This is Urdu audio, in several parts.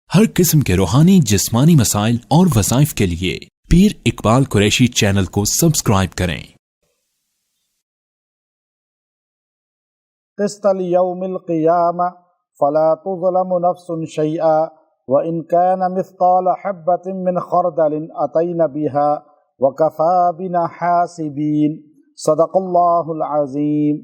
ہر قسم کے روحانی جسمانی مسائل اور وظائف کے لیے پیر اقبال قریشی چینل کو سبسکرائب کریں۔ قسط لیوم القیامہ فلا تظلم نفس شیئا وإن كان مثقال حبة من خردل أتينا بها وكفى بنا حاسبین۔ صدق اللہ العظیم۔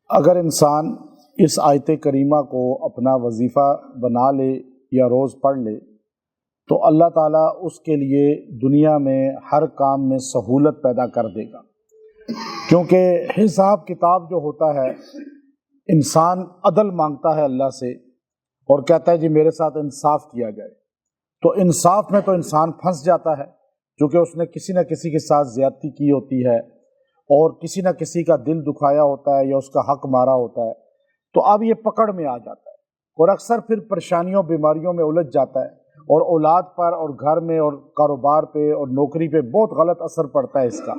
اگر انسان اس آیت کریمہ کو اپنا وظیفہ بنا لے یا روز پڑھ لے تو اللہ تعالیٰ اس کے لیے دنیا میں ہر کام میں سہولت پیدا کر دے گا، کیونکہ حساب کتاب جو ہوتا ہے انسان عدل مانگتا ہے اللہ سے اور کہتا ہے جی میرے ساتھ انصاف کیا جائے، تو انصاف میں تو انسان پھنس جاتا ہے کیونکہ اس نے کسی نہ کسی کے ساتھ زیادتی کی ہوتی ہے اور کسی نہ کسی کا دل دکھایا ہوتا ہے یا اس کا حق مارا ہوتا ہے، تو اب یہ پکڑ میں آ جاتا ہے اور اکثر پھر پریشانیوں بیماریوں میں الجھ جاتا ہے اور اولاد پر اور گھر میں اور کاروبار پہ اور نوکری پہ بہت غلط اثر پڑتا ہے اس کا۔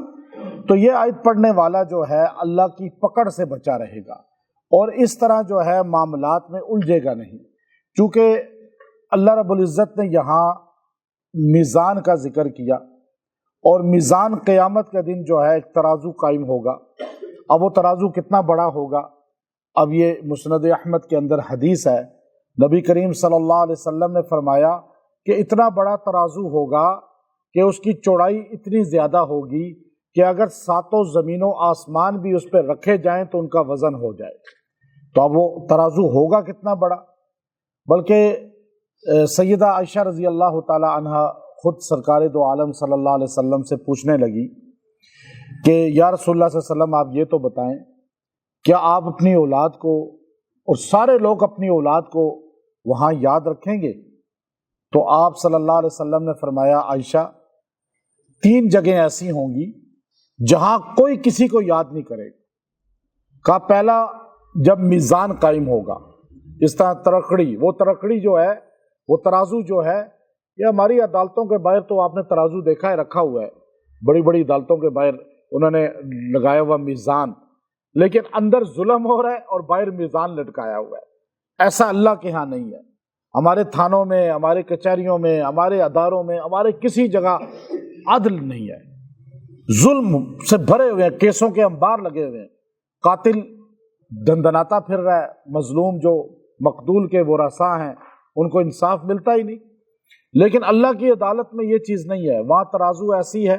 تو یہ آیت پڑھنے والا جو ہے اللہ کی پکڑ سے بچا رہے گا اور اس طرح جو ہے معاملات میں الجھے گا نہیں، چونکہ اللہ رب العزت نے یہاں میزان کا ذکر کیا اور میزان قیامت کے دن جو ہے ایک ترازو قائم ہوگا۔ اب وہ ترازو کتنا بڑا ہوگا؟ اب یہ مسند احمد کے اندر حدیث ہے، نبی کریم صلی اللہ علیہ وسلم نے فرمایا کہ اتنا بڑا ترازو ہوگا کہ اس کی چوڑائی اتنی زیادہ ہوگی کہ اگر ساتوں زمین و آسمان بھی اس پہ رکھے جائیں تو ان کا وزن ہو جائے۔ تو اب وہ ترازو ہوگا کتنا بڑا؟ بلکہ سیدہ عائشہ رضی اللہ تعالی عنہا خود سرکار دو عالم صلی اللہ علیہ وسلم سے پوچھنے لگی کہ یا رسول اللہ صلی اللہ علیہ وسلم آپ یہ تو بتائیں، کیا آپ اپنی اولاد کو اور سارے لوگ اپنی اولاد کو وہاں یاد رکھیں گے؟ تو آپ صلی اللہ علیہ وسلم نے فرمایا عائشہ 3 جگہیں ایسی ہوں گی جہاں کوئی کسی کو یاد نہیں کرے گا۔ کہا پہلا جب میزان قائم ہوگا، اس طرح ترکڑی، وہ ترکڑی جو ہے وہ ترازو جو ہے، یہ ہماری عدالتوں کے باہر تو آپ نے ترازو دیکھا ہے رکھا ہوا ہے، بڑی بڑی عدالتوں کے باہر انہوں نے لگایا ہوا میزان، لیکن اندر ظلم ہو رہا ہے اور باہر میزان لٹکایا ہوا ہے۔ ایسا اللہ کے ہاں نہیں ہے۔ ہمارے تھانوں میں، ہمارے کچہریوں میں، ہمارے اداروں میں، ہمارے کسی جگہ عدل نہیں ہے، ظلم سے بھرے ہوئے ہیں، کیسوں کے انبار لگے ہوئے ہیں، قاتل دندناتا پھر رہا ہے، مظلوم جو مقتول کے ورثاء ہیں ان کو انصاف ملتا ہی نہیں۔ لیکن اللہ کی عدالت میں یہ چیز نہیں ہے، وہاں ترازو ایسی ہے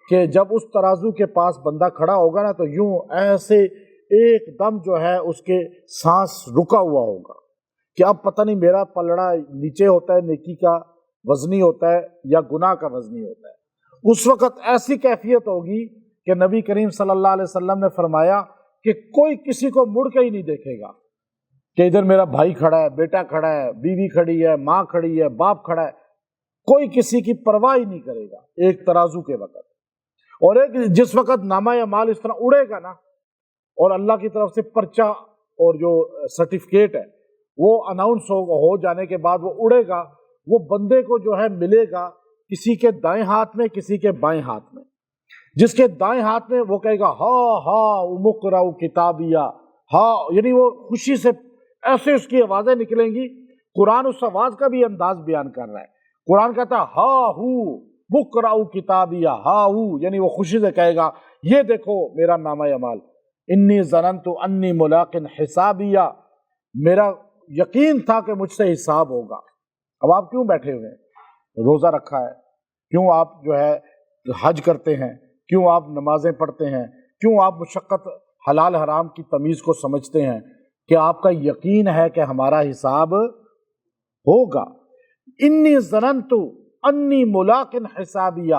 کہ جب اس ترازو کے پاس بندہ کھڑا ہوگا نا تو یوں ایسے ایک دم جو ہے اس کے سانس رکا ہوا ہوگا کہ اب پتہ نہیں میرا پلڑا نیچے ہوتا ہے نیکی کا وزنی ہوتا ہے یا گناہ کا وزنی ہوتا ہے۔ اس وقت ایسی کیفیت ہوگی کہ نبی کریم صلی اللہ علیہ وسلم نے فرمایا کہ کوئی کسی کو مڑ کے ہی نہیں دیکھے گا کہ ادھر میرا بھائی کھڑا ہے، بیٹا کھڑا ہے، بیوی کھڑی ہے، ماں کھڑی ہے، باپ کھڑا ہے، کوئی کسی کی پرواہ ہی نہیں کرے گا ایک ترازو کے وقت۔ اور ایک جس وقت نامہ اعمال اس طرح اڑے گا نا اور اللہ کی طرف سے پرچہ اور جو سرٹیفکیٹ ہے وہ اناؤنس ہو جانے کے بعد وہ اڑے گا، وہ بندے کو جو ہے ملے گا کسی کے دائیں ہاتھ میں کسی کے بائیں ہاتھ میں۔ جس کے دائیں ہاتھ میں وہ کہے گا ہا ہا مقرؤ کتابیہ، ہا یعنی وہ خوشی سے ایسے اس کی آوازیں نکلیں گی۔ قرآن اس آواز کا بھی انداز بیان کر رہا ہے۔ قرآن کہتا ہے ہا ہو مقرؤ کتابیہ، ہا ہو یعنی وہ خوشی سے کہے گا یہ دیکھو میرا نامہ اعمال، انی ظننت انی ملاق حسابیہ، میرا یقین تھا کہ مجھ سے حساب ہوگا۔ اب آپ کیوں بیٹھے ہوئے ہیں؟ روزہ رکھا ہے، کیوں آپ جو ہے حج کرتے ہیں، کیوں آپ نمازیں پڑھتے ہیں، کیوں آپ مشقت حلال حرام کی تمیز کو سمجھتے ہیں کہ آپ کا یقین ہے کہ ہمارا حساب ہوگا۔ انی ظننت انی ملاق حسابیہ،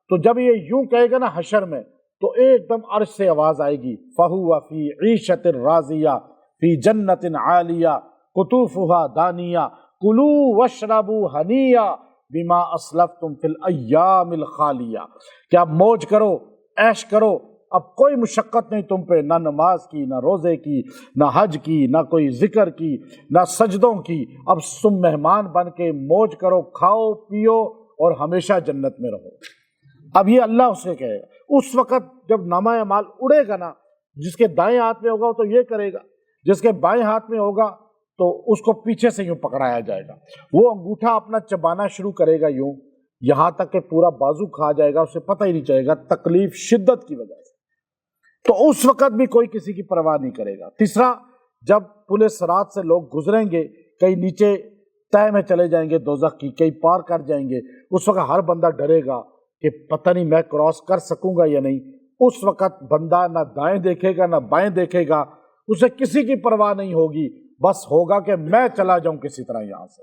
تو جب یہ یوں کہے گا نا حشر میں تو ایک دم عرش سے آواز آئے گی فہو فی عیشۃ راضیہ فی جنت عالیہ قطوفها دانیہ کلوا واشربوا ہنیٰ بما اسلفتم فی الایام الخالیہ، کہ آپ موج کرو، عیش کرو، اب کوئی مشقت نہیں تم پہ، نہ نماز کی، نہ روزے کی، نہ حج کی، نہ کوئی ذکر کی، نہ سجدوں کی، اب تم مہمان بن کے موج کرو، کھاؤ پیو اور ہمیشہ جنت میں رہو۔ اب یہ اللہ اسے کہے گا۔ اس وقت جب نامہ اعمال اڑے گا نا، جس کے دائیں ہاتھ میں ہوگا تو یہ کرے گا، جس کے بائیں ہاتھ میں ہوگا تو اس کو پیچھے سے یوں پکڑایا جائے گا، وہ انگوٹھا اپنا چبانا شروع کرے گا یوں، یہاں تک کہ پورا بازو کھا جائے گا، اسے پتہ ہی نہیں چلے گا تکلیف شدت کی وجہ سے، تو اس وقت بھی کوئی کسی کی پرواہ نہیں کرے گا۔ تیسرا، جب پل صراط سے لوگ گزریں گے، کئی نیچے تہ میں چلے جائیں گے دوزخ کی، کئی پار کر جائیں گے، اس وقت ہر بندہ ڈرے گا کہ پتہ نہیں میں کراس کر سکوں گا یا نہیں۔ اس وقت بندہ نہ دائیں دیکھے گا نہ بائیں دیکھے گا، اسے کسی کی پرواہ نہیں ہوگی، بس ہوگا کہ میں چلا جاؤں کسی طرح یہاں سے۔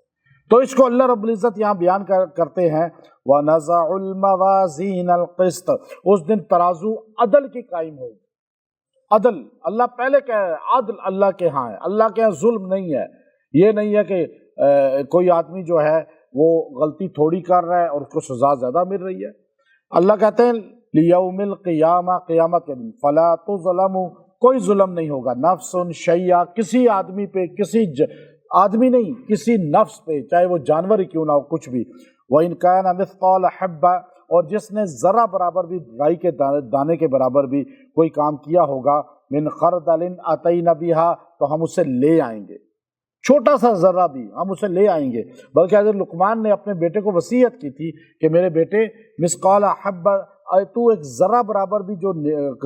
تو اس کو اللہ رب العزت یہاں بیان کرتے ہیں وَنَزَعُ الْمَوَازِينَ الْقِسْطَ، اس دن ترازو عدل کی قائم ہوگی۔ عدل، اللہ پہلے کہہ رہا ہے عدل اللہ کے ہاں ہے، اللہ کے ہاں ظلم نہیں ہے۔ یہ نہیں ہے کہ کوئی آدمی جو ہے وہ غلطی تھوڑی کر رہا ہے اور اس کو سزا زیادہ مل رہی ہے۔ اللہ کہتے ہیں لیوم القیامہ، قیامت کے دن، فلا تظلم، کوئی ظلم نہیں ہوگا، نفس شیئا، کسی آدمی پہ، کسی آدمی نہیں، کسی نفس پہ، چاہے وہ جانور ہی کیوں نہ ہو، کچھ بھی۔ وَإِنْ كَانَ مِثْقَالَ حَبَّةٍ، اور جس نے ذرہ برابر بھی، رائی کے دانے کے برابر بھی کوئی کام کیا ہوگا، مِنْ خَرْدَلٍ أَتَيْنَا بِهَا، تو ہم اسے لے آئیں گے، چھوٹا سا ذرہ بھی ہم اسے لے آئیں گے۔ بلکہ حضرت لقمان نے اپنے بیٹے کو وصیت کی تھی کہ میرے بیٹے مثقال حبہ، تو ایک ذرہ برابر بھی جو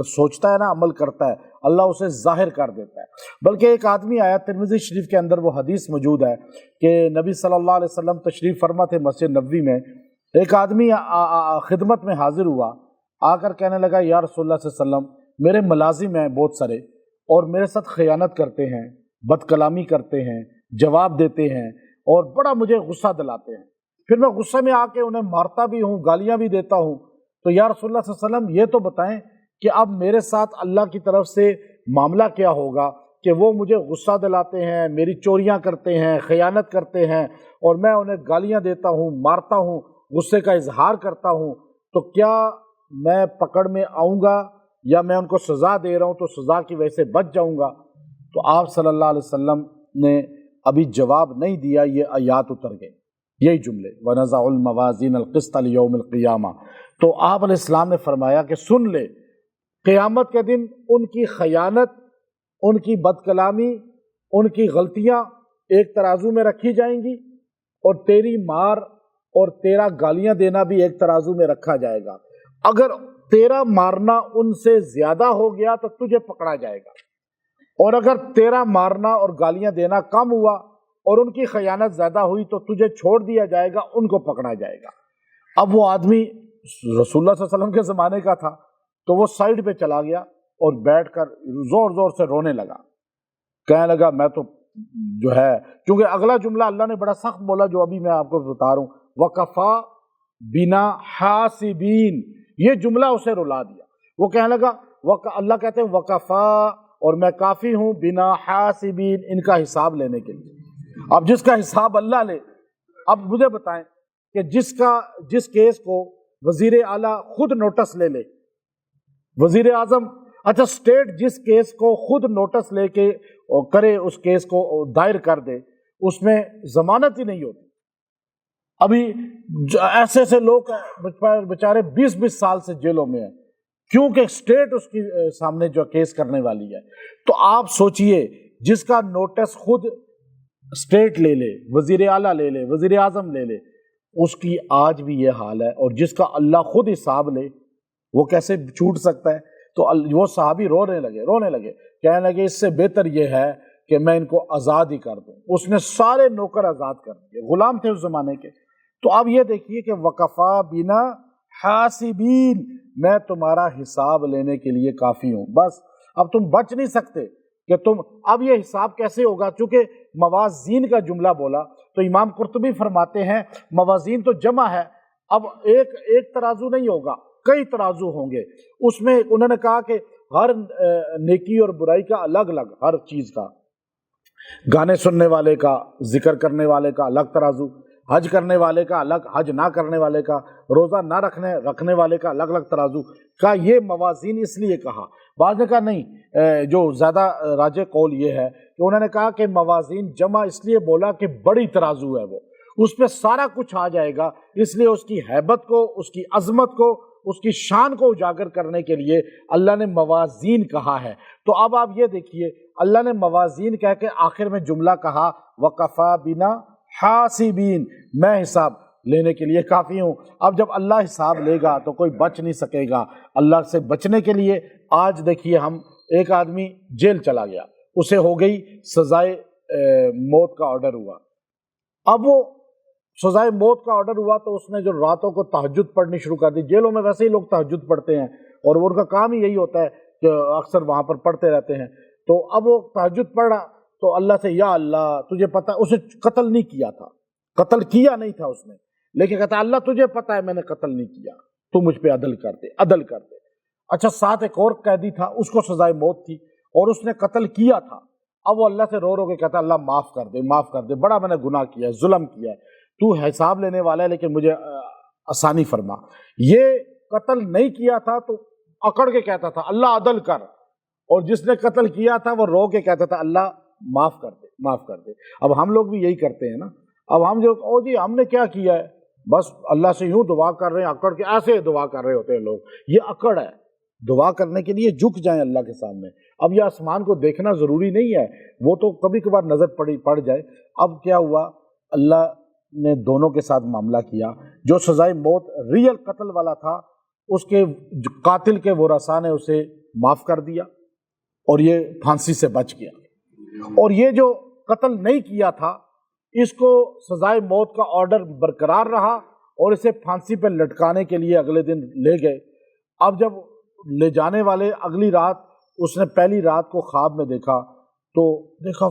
سوچتا ہے نا، عمل کرتا ہے، اللہ اسے ظاہر کر دیتا ہے۔ بلکہ ایک آدمی آیا، ترمذی شریف کے اندر وہ حدیث موجود ہے کہ نبی صلی اللہ علیہ وسلم تشریف فرما تھے مسجد نبوی میں، ایک آدمی خدمت میں حاضر ہوا، آ کر کہنے لگا یا رسول اللہ صلی اللہ علیہ وسلم، میرے ملازم ہیں بہت سارے اور میرے ساتھ خیانت کرتے ہیں، بد کلامی کرتے ہیں، جواب دیتے ہیں اور بڑا مجھے غصہ دلاتے ہیں، پھر میں غصے میں آ کے انہیں مارتا بھی ہوں، گالیاں بھی دیتا ہوں، تو یا رسول اللہ صلی اللہ علیہ وسلم یہ تو بتائیں کہ اب میرے ساتھ اللہ کی طرف سے معاملہ کیا ہوگا کہ وہ مجھے غصہ دلاتے ہیں، میری چوریاں کرتے ہیں، خیانت کرتے ہیں اور میں انہیں گالیاں دیتا ہوں، مارتا ہوں، غصے کا اظہار کرتا ہوں، تو کیا میں پکڑ میں آؤں گا یا میں ان کو سزا دے رہا ہوں تو سزا کی وجہ سے بچ جاؤں گا؟ تو آپ صلی اللہ علیہ وسلم نے ابھی جواب نہیں دیا، یہ آیات اتر گئے، یہی جملے وَنَزَعُ الْمَوَازِينَ الْقِسْطَ لِيَوْمِ الْقِيَامَةِ۔ تو آپ علیہ السلام نے فرمایا کہ سن لے، قیامت کے دن ان کی خیانت، ان کی بد کلامی، ان کی غلطیاں ایک ترازو میں رکھی جائیں گی اور تیری مار اور تیرا گالیاں دینا بھی ایک ترازو میں رکھا جائے گا۔ اگر تیرا مارنا ان سے زیادہ ہو گیا تو تجھے پکڑا جائے گا، اور اگر تیرا مارنا اور گالیاں دینا کم ہوا اور ان کی خیانت زیادہ ہوئی تو تجھے چھوڑ دیا جائے گا، ان کو پکڑا جائے گا۔ اب وہ آدمی رسول اللہ صلی اللہ علیہ وسلم کے زمانے کا تھا، تو وہ سائڈ پہ چلا گیا اور بیٹھ کر زور زور سے رونے لگا، کہنے لگا میں تو جو ہے، کیونکہ اگلا جملہ اللہ نے بڑا سخت بولا جو ابھی میں آپ کو بتا رہا ہوں، وَقَفَا بِنَا حَاسِبِينَ، یہ جملہ اسے رلا دیا۔ وہ کہنے لگا، اللہ کہتے ہیں وَقَفَا، اور میں کافی ہوں، بِنَا حَاسِبِينَ، ان کا حساب لینے کے لیے۔ اب جس کا حساب اللہ لے، اب مجھے بتائیں کہ جس کیس کو وزیر اعلیٰ خود نوٹس لے لے، وزیر اعظم، اچھا اسٹیٹ جس کیس کو خود نوٹس لے کے کرے، اس کیس کو دائر کر دے، اس میں ضمانت ہی نہیں ہوتی۔ ابھی ایسے ایسے لوگ بیچارے 20-20 سال سے جیلوں میں ہیں، کیونکہ اسٹیٹ اس کی سامنے جو کیس کرنے والی ہے۔ تو آپ سوچئے، جس کا نوٹس خود اسٹیٹ لے لے، وزیر اعلیٰ لے لے، وزیر اعظم لے لے، اس کی آج بھی یہ حال ہے، اور جس کا اللہ خود حساب لے وہ کیسے چھوٹ سکتا ہے؟ تو وہ صحابی رونے لگے، کہنے لگے اس سے بہتر یہ ہے کہ میں ان کو آزاد ہی کر دوں۔ اس نے سارے نوکر آزاد کر دیے، غلام تھے اس زمانے کے۔ تو اب یہ دیکھیے کہ وَقَفَا بِنَا حَاسِبِينَ، میں تمہارا حساب لینے کے لیے کافی ہوں، بس اب تم بچ نہیں سکتے کہ تم، اب یہ حساب کیسے ہوگا؟ چونکہ موازین کا جملہ بولا تو امام قرطبی فرماتے ہیں موازین تو جمع ہے، اب ایک ترازو نہیں ہوگا، کئی ترازو ہوں گے۔ اس میں انہوں نے کہا کہ ہر نیکی اور برائی کا الگ الگ، ہر چیز کا، گانے سننے والے کا، ذکر کرنے والے کا الگ ترازو، حج کرنے والے کا الگ، حج نہ کرنے والے کا، روزہ نہ رکھنے والے کا الگ الگ ترازو کا۔ یہ موازین اس لیے کہا، بعض نے کہا نہیں، جو زیادہ راجح قول یہ ہے کہ انہوں نے کہا کہ موازین جمع اس لیے بولا کہ بڑی ترازو ہے، وہ اس پہ سارا کچھ آ جائے گا، اس لیے اس کی ہیبت کو، اس کی عظمت کو، اس کی شان کو اجاگر کرنے کے لیے اللہ نے موازین کہا ہے۔ تو اب آپ یہ دیکھیے، اللہ نے موازین کہہ کے آخر میں جملہ کہا وَقَفَا بِنَا حَاسِبِينَ، میں حساب لینے کے لیے کافی ہوں۔ اب جب اللہ حساب لے گا تو کوئی بچ نہیں سکے گا۔ اللہ سے بچنے کے لیے آج دیکھیے ہم، ایک آدمی جیل چلا گیا، اسے ہو گئی سزائے موت کا آرڈر ہوا۔ اب وہ سزائے موت کا آرڈر ہوا تو اس نے جو راتوں کو تہجد پڑھنی شروع کر دی، جیلوں میں ویسے ہی لوگ تہجد پڑھتے ہیں اور وہ ان کا کام ہی یہی ہوتا ہے کہ اکثر وہاں پر پڑھتے رہتے ہیں۔ تو اب وہ تہجد پڑھ رہا تو اللہ سے، یا اللہ تجھے پتہ، اسے قتل نہیں کیا تھا، قتل کیا نہیں تھا اس نے، لیکن کہتا اللہ تجھے پتہ ہے میں نے قتل نہیں کیا، تو مجھ پہ عدل کر دے، عدل کر دے۔ اچھا، ساتھ ایک اور قیدی تھا، اس کو سزائے موت تھی اور اس نے قتل کیا تھا۔ اب وہ اللہ سے رو رو کے کہتا اللہ معاف کر دے، معاف کر دے، بڑا میں نے گناہ کیا ہے، ظلم کیا ہے، تو حساب لینے والا ہے لیکن مجھے آسانی فرما۔ یہ قتل نہیں کیا تھا تو اکڑ کے کہتا تھا اللہ عدل کر، اور جس نے قتل کیا تھا وہ رو کے کہتا تھا اللہ معاف کر دے، معاف کر دے۔ اب ہم لوگ بھی یہی کرتے ہیں نا، اب ہم جو او جی ہم نے کیا کیا ہے، بس اللہ سے یوں دعا کر رہے ہیں، اکڑ کے ایسے دعا کر رہے ہوتے ہیں لوگ، یہ اکڑ ہے۔ دعا کرنے کے لیے جھک جائیں اللہ کے سامنے۔ اب یہ آسمان کو دیکھنا ضروری نہیں ہے، وہ تو کبھی کبھار نظر پڑ جائے۔ اب کیا ہوا، اللہ نے دونوں کے ساتھ معاملہ کیا۔ جو سزائے موت ریئل قتل والا تھا، اس کے قاتل کے ورثاء نے اسے معاف کر دیا اور یہ پھانسی سے بچ گیا، اور یہ جو قتل نہیں کیا تھا اس کو سزائے موت کا آرڈر برقرار رہا اور اسے پھانسی پہ لٹکانے کے لیے اگلے دن لے گئے۔ اب جب لے جانے والے اگلی رات، اس نے پہلی رات کو خواب میں دیکھا تو دیکھا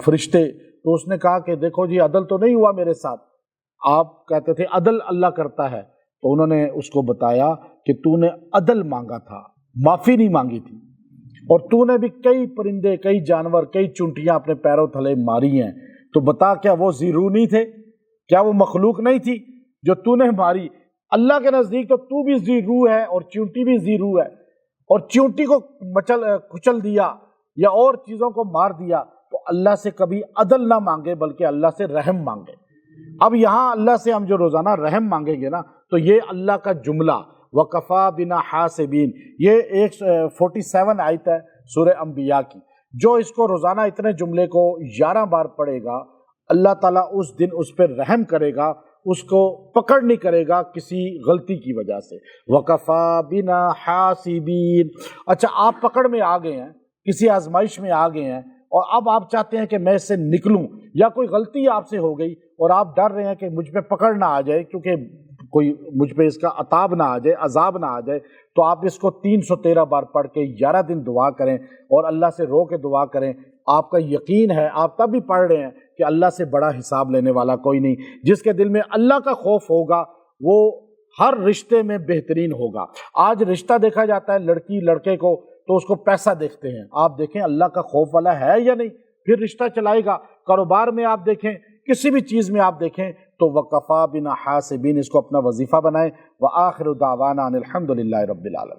فرشتے، تو اس نے کہا کہ دیکھو جی عدل تو نہیں ہوا میرے ساتھ، آپ کہتے تھے عدل اللہ کرتا ہے، تو انہوں نے اس کو بتایا کہ تو نے عدل مانگا تھا، معافی نہیں مانگی تھی، اور تو نے بھی کئی پرندے، کئی جانور، کئی چونٹیاں اپنے پیروں تھلے ماری ہیں، تو بتا کیا وہ زیرو نہیں تھے؟ کیا وہ مخلوق نہیں تھی جو تو نے ماری؟ اللہ کے نزدیک تو تو بھی زی روح ہے اور چونٹی بھی زی روح ہے، اور چونٹی کو کچل دیا یا اور چیزوں کو مار دیا، تو اللہ سے کبھی عدل نہ مانگے بلکہ اللہ سے رحم مانگے۔ اب یہاں اللہ سے ہم جو روزانہ رحم مانگیں گے نا، تو یہ اللہ کا جملہ وَقَفَا بِنَا حَاسِبِينَ، یہ 147 آیت ہے سورہ انبیاء کی، جو اس کو روزانہ اتنے جملے کو 11 بار پڑھے گا، اللہ تعالیٰ اس دن اس پہ رحم کرے گا، اس کو پکڑ نہیں کرے گا کسی غلطی کی وجہ سے۔ وَقَفَا بِنَا حَاسِبِينَ۔ اچھا، آپ پکڑ میں آ گئے ہیں، کسی آزمائش میں آ گئے ہیں، اور اب آپ چاہتے ہیں کہ میں اس سے نکلوں، یا کوئی غلطی آپ سے ہو گئی اور آپ ڈر رہے ہیں کہ مجھ پہ پکڑ نہ آ جائے، کیونکہ کوئی مجھ پہ اس کا عطاب نہ آ جائے، عذاب نہ آ جائے، تو آپ اس کو 313 بار پڑھ کے 11 دن دعا کریں اور اللہ سے رو کے دعا کریں۔ آپ کا یقین ہے، آپ تب بھی پڑھ رہے ہیں کہ اللہ سے بڑا حساب لینے والا کوئی نہیں۔ جس کے دل میں اللہ کا خوف ہوگا وہ ہر رشتے میں بہترین ہوگا۔ آج رشتہ دیکھا جاتا ہے لڑکی لڑکے کو تو اس کو پیسہ دیکھتے ہیں، آپ دیکھیں اللہ کا خوف والا ہے یا نہیں، پھر رشتہ چلائے گا۔ کاروبار میں آپ دیکھیں، کسی بھی چیز میں آپ دیکھیں تو وَقَفَا بِنَا حَاسِبِينَ اس کو اپنا وظیفہ بنائیں۔ وَآخِرُ دَعْوَانَا أَنِ الْحَمْدُ لِلَّهِ رَبِّ الْعَالَمِينَ۔